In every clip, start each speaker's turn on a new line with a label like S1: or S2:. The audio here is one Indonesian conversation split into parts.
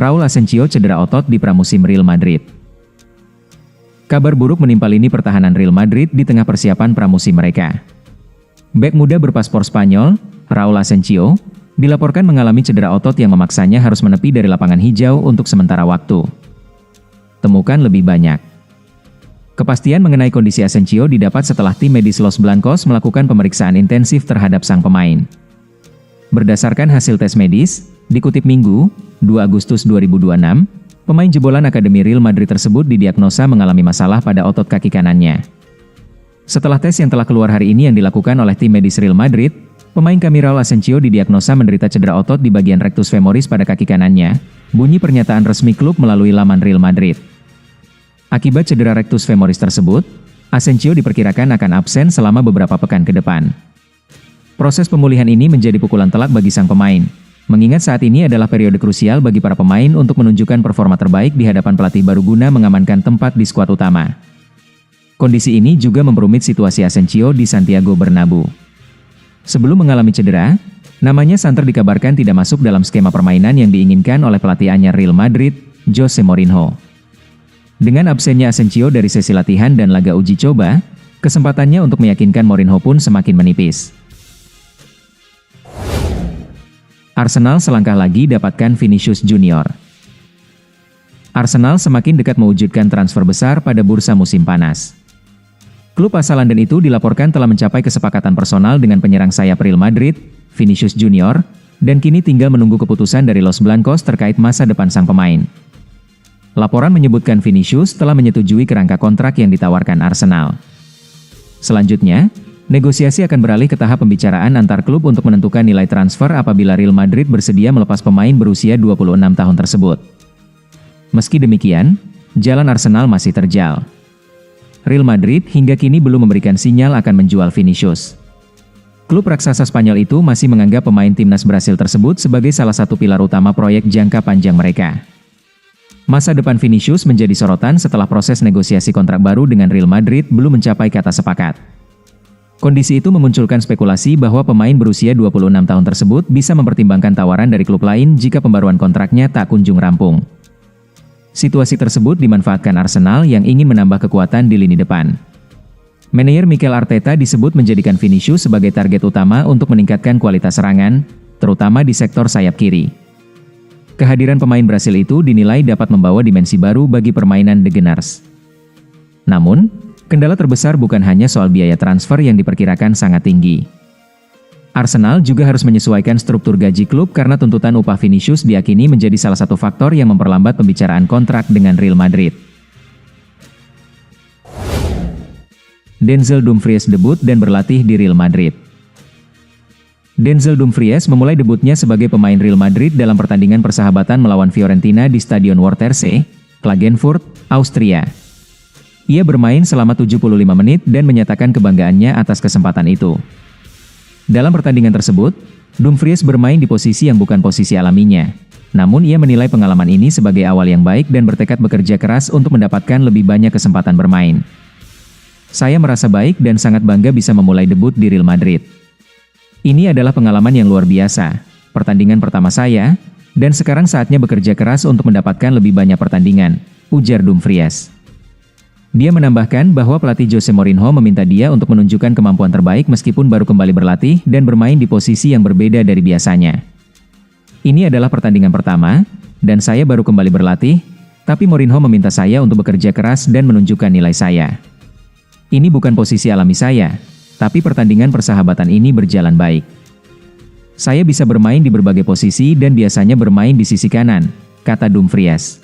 S1: Raul Asensio cedera otot di pramusim Real Madrid. Kabar buruk menimpa lini pertahanan Real Madrid di tengah persiapan pramusim mereka. Bek muda berpaspor Spanyol, Raul Asensio, dilaporkan mengalami cedera otot yang memaksanya harus menepi dari lapangan hijau untuk sementara waktu. Temukan lebih banyak. Kepastian mengenai kondisi Asensio didapat setelah tim medis Los Blancos melakukan pemeriksaan intensif terhadap sang pemain. Berdasarkan hasil tes medis, dikutip Minggu, 2 Agustus 2026, pemain jebolan Akademi Real Madrid tersebut didiagnosa mengalami masalah pada otot kaki kanannya. Setelah tes yang telah keluar hari ini yang dilakukan oleh tim medis Real Madrid, pemain kami Raul Asensio didiagnosa menderita cedera otot di bagian rectus femoris pada kaki kanannya, bunyi pernyataan resmi klub melalui laman Real Madrid. Akibat cedera rectus femoris tersebut, Asensio diperkirakan akan absen selama beberapa pekan ke depan. Proses pemulihan ini menjadi pukulan telak bagi sang pemain, mengingat saat ini adalah periode krusial bagi para pemain untuk menunjukkan performa terbaik di hadapan pelatih baru guna mengamankan tempat di skuad utama. Kondisi ini juga memperumit situasi Asensio di Santiago Bernabeu. Sebelum mengalami cedera, namanya santer dikabarkan tidak masuk dalam skema permainan yang diinginkan oleh pelatih anyar Real Madrid, Jose Mourinho. Dengan absennya Asensio dari sesi latihan dan laga uji coba, kesempatannya untuk meyakinkan Mourinho pun semakin menipis. Arsenal selangkah lagi dapatkan Vinicius Junior. Arsenal semakin dekat mewujudkan transfer besar pada bursa musim panas. Klub asal London itu dilaporkan telah mencapai kesepakatan personal dengan penyerang sayap Real Madrid, Vinicius Junior, dan kini tinggal menunggu keputusan dari Los Blancos terkait masa depan sang pemain. Laporan menyebutkan Vinicius telah menyetujui kerangka kontrak yang ditawarkan Arsenal. Selanjutnya, negosiasi akan beralih ke tahap pembicaraan antar klub untuk menentukan nilai transfer apabila Real Madrid bersedia melepas pemain berusia 26 tahun tersebut. Meski demikian, jalan Arsenal masih terjal. Real Madrid hingga kini belum memberikan sinyal akan menjual Vinicius. Klub raksasa Spanyol itu masih menganggap pemain timnas Brasil tersebut sebagai salah satu pilar utama proyek jangka panjang mereka. Masa depan Vinicius menjadi sorotan setelah proses negosiasi kontrak baru dengan Real Madrid belum mencapai kata sepakat. Kondisi itu memunculkan spekulasi bahwa pemain berusia 26 tahun tersebut bisa mempertimbangkan tawaran dari klub lain jika pembaruan kontraknya tak kunjung rampung. Situasi tersebut dimanfaatkan Arsenal yang ingin menambah kekuatan di lini depan. Manajer Mikel Arteta disebut menjadikan Vinicius sebagai target utama untuk meningkatkan kualitas serangan, terutama di sektor sayap kiri. Kehadiran pemain Brasil itu dinilai dapat membawa dimensi baru bagi permainan The Gunners. Namun, kendala terbesar bukan hanya soal biaya transfer yang diperkirakan sangat tinggi. Arsenal juga harus menyesuaikan struktur gaji klub karena tuntutan upah Vinicius diyakini menjadi salah satu faktor yang memperlambat pembicaraan kontrak dengan Real Madrid. Denzel Dumfries debut dan berlatih di Real Madrid. Denzel Dumfries memulai debutnya sebagai pemain Real Madrid dalam pertandingan persahabatan melawan Fiorentina di Stadion Wörthersee, Klagenfurt, Austria. Ia bermain selama 75 menit dan menyatakan kebanggaannya atas kesempatan itu. Dalam pertandingan tersebut, Dumfries bermain di posisi yang bukan posisi alaminya. Namun ia menilai pengalaman ini sebagai awal yang baik dan bertekad bekerja keras untuk mendapatkan lebih banyak kesempatan bermain. Saya merasa baik dan sangat bangga bisa memulai debut di Real Madrid. Ini adalah pengalaman yang luar biasa, pertandingan pertama saya, dan sekarang saatnya bekerja keras untuk mendapatkan lebih banyak pertandingan, ujar Dumfries. Dia menambahkan bahwa pelatih Jose Mourinho meminta dia untuk menunjukkan kemampuan terbaik meskipun baru kembali berlatih dan bermain di posisi yang berbeda dari biasanya. Ini adalah pertandingan pertama, dan saya baru kembali berlatih, tapi Mourinho meminta saya untuk bekerja keras dan menunjukkan nilai saya. Ini bukan posisi alami saya, tapi pertandingan persahabatan ini berjalan baik. Saya bisa bermain di berbagai posisi dan biasanya bermain di sisi kanan, kata Dumfries.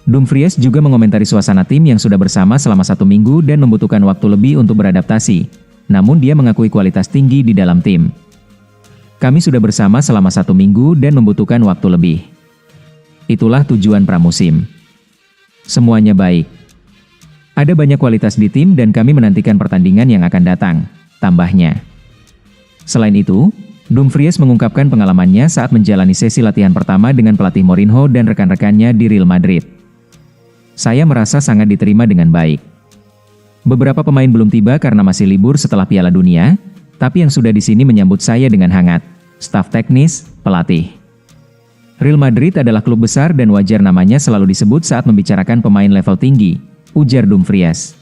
S1: Dumfries juga mengomentari suasana tim yang sudah bersama selama 1 minggu dan membutuhkan waktu lebih untuk beradaptasi, namun dia mengakui kualitas tinggi di dalam tim. Kami sudah bersama selama 1 minggu dan membutuhkan waktu lebih. Itulah tujuan pramusim. Semuanya baik. Ada banyak kualitas di tim dan kami menantikan pertandingan yang akan datang, tambahnya. Selain itu, Dumfries mengungkapkan pengalamannya saat menjalani sesi latihan pertama dengan pelatih Mourinho dan rekan-rekannya di Real Madrid. Saya merasa sangat diterima dengan baik. Beberapa pemain belum tiba karena masih libur setelah Piala Dunia, tapi yang sudah di sini menyambut saya dengan hangat, staf teknis, pelatih. Real Madrid adalah klub besar dan wajar namanya selalu disebut saat membicarakan pemain level tinggi, ujar Dumfries.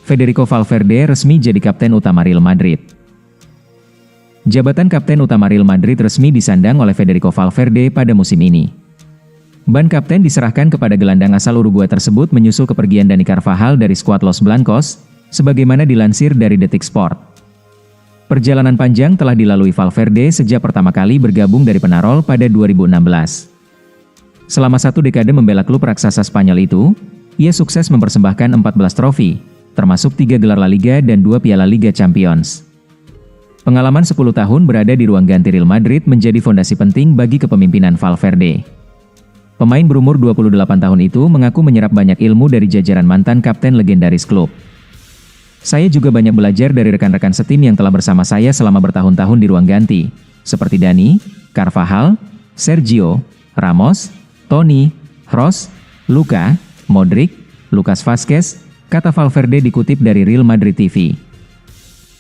S1: Federico Valverde resmi jadi kapten utama Real Madrid. Jabatan kapten utama Real Madrid resmi disandang oleh Federico Valverde pada musim ini. Ban kapten diserahkan kepada gelandang asal Uruguay tersebut menyusul kepergian Dani Carvajal dari skuad Los Blancos, sebagaimana dilansir dari Detik Sport. Perjalanan panjang telah dilalui Valverde sejak pertama kali bergabung dari Penarol pada 2016. Selama 1 dekade membela klub raksasa Spanyol itu, ia sukses mempersembahkan 14 trofi, termasuk 3 gelar La Liga dan 2 Piala Liga Champions. Pengalaman 10 tahun berada di ruang ganti Real Madrid menjadi fondasi penting bagi kepemimpinan Valverde. Pemain berumur 28 tahun itu mengaku menyerap banyak ilmu dari jajaran mantan kapten legendaris klub. Saya juga banyak belajar dari rekan-rekan setim yang telah bersama saya selama bertahun-tahun di ruang ganti, seperti Dani, Carvajal, Sergio, Ramos, Toni, Kroos, Luka, Modric, Lucas Vazquez, kata Valverde dikutip dari Real Madrid TV.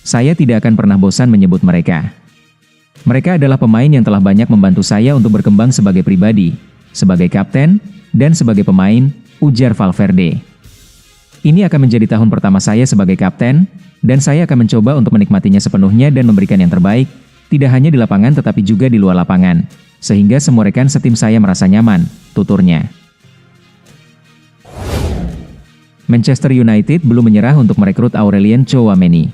S1: Saya tidak akan pernah bosan menyebut mereka. Mereka adalah pemain yang telah banyak membantu saya untuk berkembang sebagai pribadi, sebagai kapten, dan sebagai pemain, ujar Valverde. Ini akan menjadi tahun pertama saya sebagai kapten, dan saya akan mencoba untuk menikmatinya sepenuhnya dan memberikan yang terbaik, tidak hanya di lapangan tetapi juga di luar lapangan, sehingga semua rekan setim saya merasa nyaman, tuturnya. Manchester United belum menyerah untuk merekrut Aurelien Tchouaméni.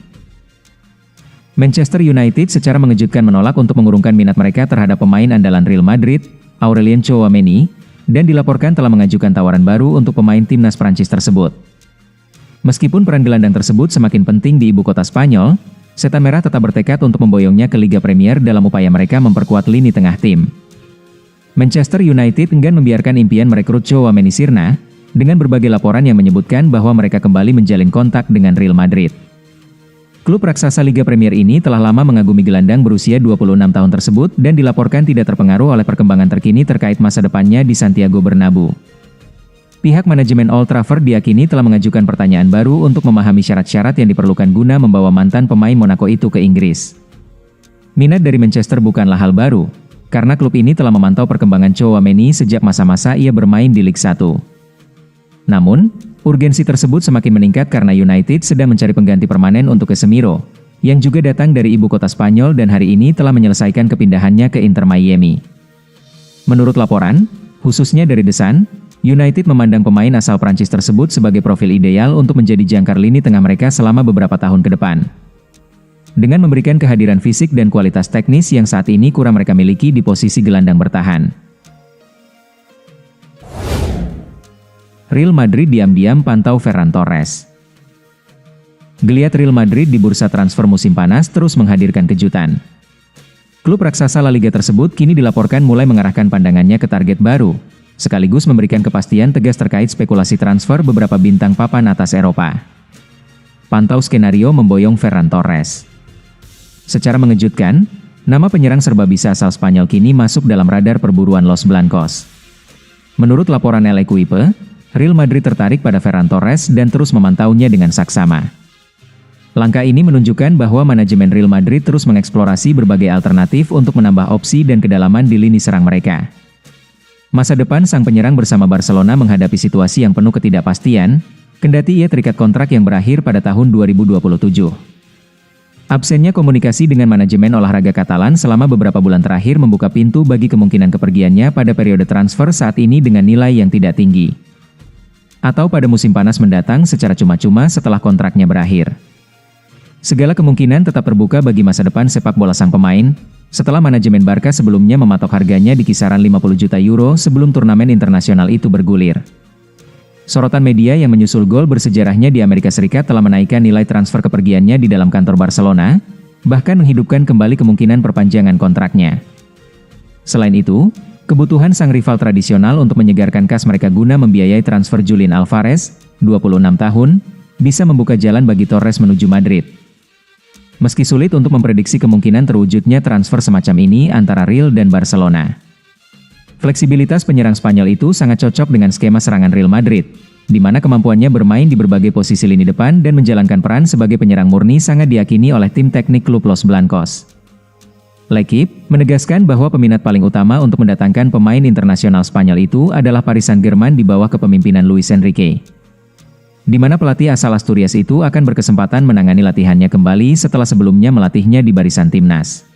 S1: Manchester United secara mengejutkan menolak untuk mengurungkan minat mereka terhadap pemain andalan Real Madrid, Aurelien Tchouaméni, dan dilaporkan telah mengajukan tawaran baru untuk pemain timnas Prancis tersebut. Meskipun peran gelandang tersebut semakin penting di ibu kota Spanyol, Setan Merah tetap bertekad untuk memboyongnya ke Liga Premier dalam upaya mereka memperkuat lini tengah tim. Manchester United enggan membiarkan impian merekrut Tchouaméni sirna, dengan berbagai laporan yang menyebutkan bahwa mereka kembali menjalin kontak dengan Real Madrid. Klub raksasa Liga Premier ini telah lama mengagumi gelandang berusia 26 tahun tersebut dan dilaporkan tidak terpengaruh oleh perkembangan terkini terkait masa depannya di Santiago Bernabeu. Pihak manajemen Old Trafford diyakini telah mengajukan pertanyaan baru untuk memahami syarat-syarat yang diperlukan guna membawa mantan pemain Monaco itu ke Inggris. Minat dari Manchester bukanlah hal baru, karena klub ini telah memantau perkembangan Tchouaméni sejak masa-masa ia bermain di Ligue 1. Namun, urgensi tersebut semakin meningkat karena United sedang mencari pengganti permanen untuk Casemiro, yang juga datang dari ibu kota Spanyol dan hari ini telah menyelesaikan kepindahannya ke Inter Miami. Menurut laporan, khususnya dari The Sun, United memandang pemain asal Prancis tersebut sebagai profil ideal untuk menjadi jangkar lini tengah mereka selama beberapa tahun ke depan. Dengan memberikan kehadiran fisik dan kualitas teknis yang saat ini kurang mereka miliki di posisi gelandang bertahan. Real Madrid diam-diam pantau Ferran Torres. Geliat Real Madrid di bursa transfer musim panas terus menghadirkan kejutan. Klub raksasa La Liga tersebut kini dilaporkan mulai mengarahkan pandangannya ke target baru, sekaligus memberikan kepastian tegas terkait spekulasi transfer beberapa bintang papan atas Eropa. Pantau skenario memboyong Ferran Torres. Secara mengejutkan, nama penyerang serba bisa asal Spanyol kini masuk dalam radar perburuan Los Blancos. Menurut laporan El Equipe, Real Madrid tertarik pada Ferran Torres dan terus memantaunya dengan saksama. Langkah ini menunjukkan bahwa manajemen Real Madrid terus mengeksplorasi berbagai alternatif untuk menambah opsi dan kedalaman di lini serang mereka. Masa depan sang penyerang bersama Barcelona menghadapi situasi yang penuh ketidakpastian, kendati ia terikat kontrak yang berakhir pada tahun 2027. Absennya komunikasi dengan manajemen olahraga Katalan selama beberapa bulan terakhir membuka pintu bagi kemungkinan kepergiannya pada periode transfer saat ini dengan nilai yang tidak tinggi. Atau pada musim panas mendatang secara cuma-cuma setelah kontraknya berakhir. Segala kemungkinan tetap terbuka bagi masa depan sepak bola sang pemain, setelah manajemen Barca sebelumnya mematok harganya di kisaran 50 juta euro sebelum turnamen internasional itu bergulir. Sorotan media yang menyusul gol bersejarahnya di Amerika Serikat telah menaikkan nilai transfer kepergiannya di dalam kantor Barcelona, bahkan menghidupkan kembali kemungkinan perpanjangan kontraknya. Selain itu, kebutuhan sang rival tradisional untuk menyegarkan kas mereka guna membiayai transfer Julian Alvarez, 26 tahun, bisa membuka jalan bagi Torres menuju Madrid. Meski sulit untuk memprediksi kemungkinan terwujudnya transfer semacam ini antara Real dan Barcelona. Fleksibilitas penyerang Spanyol itu sangat cocok dengan skema serangan Real Madrid, di mana kemampuannya bermain di berbagai posisi lini depan dan menjalankan peran sebagai penyerang murni sangat diyakini oleh tim teknik klub Los Blancos. L'Équipe menegaskan bahwa peminat paling utama untuk mendatangkan pemain internasional Spanyol itu adalah Paris Saint-Germain di bawah kepemimpinan Luis Enrique, di mana pelatih asal Asturias itu akan berkesempatan menangani latihannya kembali setelah sebelumnya melatihnya di barisan timnas.